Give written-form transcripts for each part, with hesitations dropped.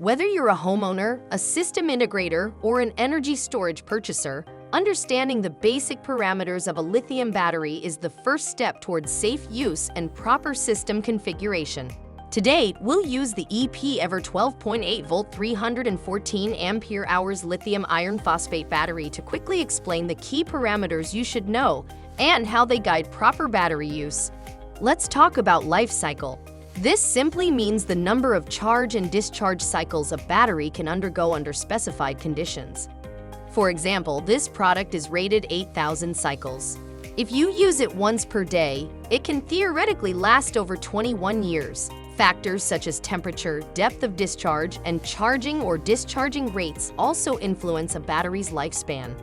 Whether you're a homeowner, a system integrator, or an energy storage purchaser, understanding the basic parameters of a lithium battery is the first step towards safe use and proper system configuration. Today, we'll use the Epever 12.8-volt 314 ampere-hours lithium iron phosphate battery to quickly explain the key parameters you should know and how they guide proper battery use. Let's talk about life cycle. This simply means the number of charge and discharge cycles a battery can undergo under specified conditions. For example, this product is rated 8,000 cycles. If you use it once per day, it can theoretically last over 21 years. Factors such as temperature, depth of discharge, and charging or discharging rates also influence a battery's lifespan.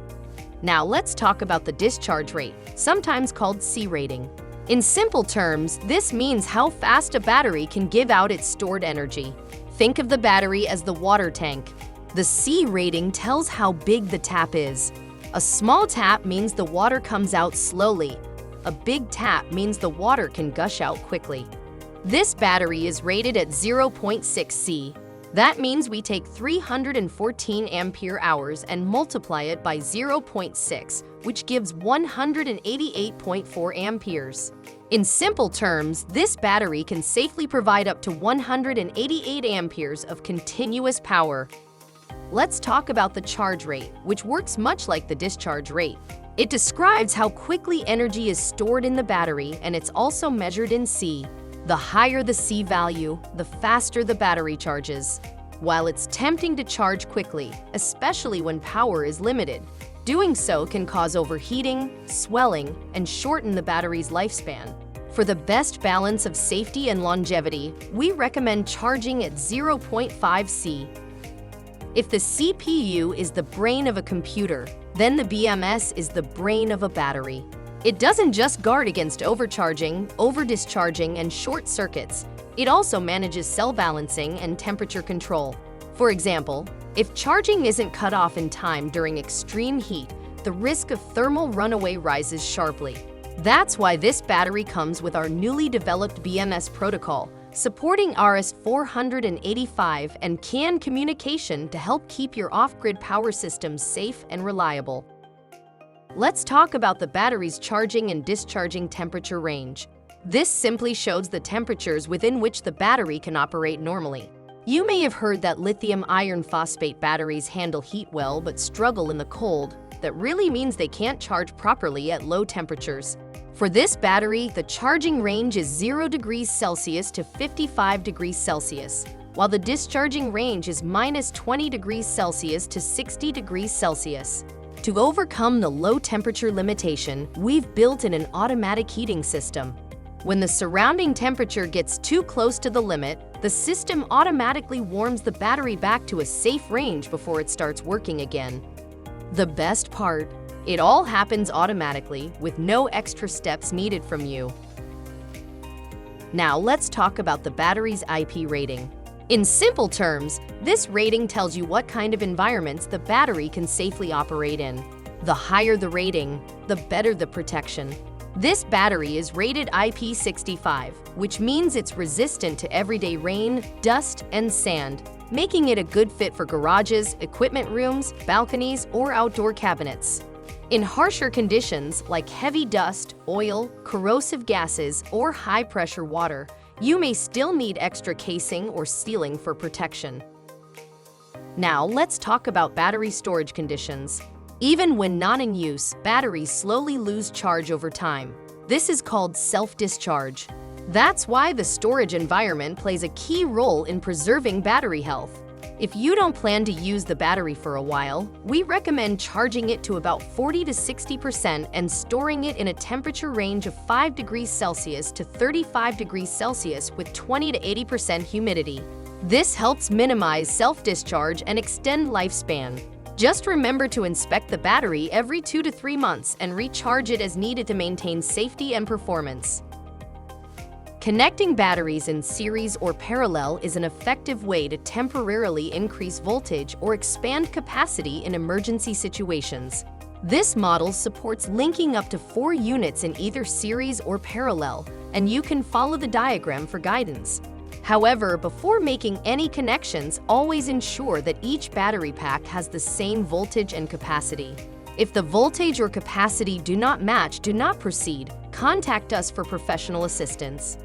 Now let's talk about the discharge rate, sometimes called C rating. In simple terms, this means how fast a battery can give out its stored energy. Think of the battery as the water tank. The C rating tells how big the tap is. A small tap means the water comes out slowly. A big tap means the water can gush out quickly. This battery is rated at 0.6 C. That means we take 314 ampere-hours and multiply it by 0.6, which gives 188.4 amperes. In simple terms, this battery can safely provide up to 188 amperes of continuous power. Let's talk about the charge rate, which works much like the discharge rate. It describes how quickly energy is stored in the battery, and it's also measured in C. The higher the C value, the faster the battery charges. While it's tempting to charge quickly, especially when power is limited, doing so can cause overheating, swelling, and shorten the battery's lifespan. For the best balance of safety and longevity, we recommend charging at 0.5 C. If the CPU is the brain of a computer, then the BMS is the brain of a battery. It doesn't just guard against overcharging, over-discharging, and short circuits. It also manages cell balancing and temperature control. For example, if charging isn't cut off in time during extreme heat, the risk of thermal runaway rises sharply. That's why this battery comes with our newly developed BMS protocol, supporting RS-485 and CAN communication to help keep your off-grid power systems safe and reliable. Let's talk about the battery's charging and discharging temperature range. This simply shows the temperatures within which the battery can operate normally. You may have heard that lithium iron phosphate batteries handle heat well but struggle in the cold. That really means they can't charge properly at low temperatures. For this battery, the charging range is 0 degrees Celsius to 55 degrees Celsius, while the discharging range is -20 degrees Celsius to 60 degrees Celsius. To overcome the low temperature limitation, we've built in an automatic heating system. When the surrounding temperature gets too close to the limit, the system automatically warms the battery back to a safe range before it starts working again. The best part, it all happens automatically with no extra steps needed from you. Now let's talk about the battery's IP rating. In simple terms, this rating tells you what kind of environments the battery can safely operate in. The higher the rating, the better the protection. This battery is rated IP65, which means it's resistant to everyday rain, dust, and sand, making it a good fit for garages, equipment rooms, balconies, or outdoor cabinets. In harsher conditions like heavy dust, oil, corrosive gases, or high-pressure water, you may still need extra casing or sealing for protection. Now let's talk about battery storage conditions. Even when not in use, batteries slowly lose charge over time. This is called self-discharge. That's why the storage environment plays a key role in preserving battery health. If you don't plan to use the battery for a while, we recommend charging it to about 40 to 60% and storing it in a temperature range of 5 degrees Celsius to 35 degrees Celsius with 20 to 80% humidity. This helps minimize self-discharge and extend lifespan. Just remember to inspect the battery every 2 to 3 months and recharge it as needed to maintain safety and performance. Connecting batteries in series or parallel is an effective way to temporarily increase voltage or expand capacity in emergency situations. This model supports linking up to 4 units in either series or parallel, and you can follow the diagram for guidance. However, before making any connections, always ensure that each battery pack has the same voltage and capacity. If the voltage or capacity do not match, do not proceed. Contact us for professional assistance.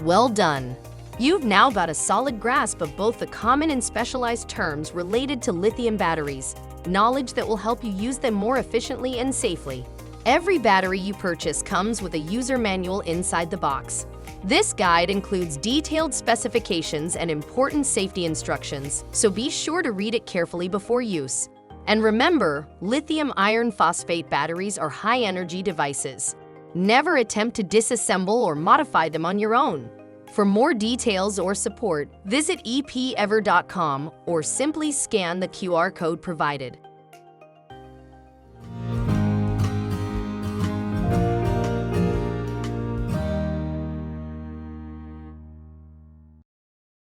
Well done! You've now got a solid grasp of both the common and specialized terms related to lithium batteries, knowledge that will help you use them more efficiently and safely. Every battery you purchase comes with a user manual inside the box. This guide includes detailed specifications and important safety instructions, so be sure to read it carefully before use. And remember, lithium iron phosphate batteries are high-energy devices. Never attempt to disassemble or modify them on your own. For more details or support, visit epever.com or simply scan the QR code provided.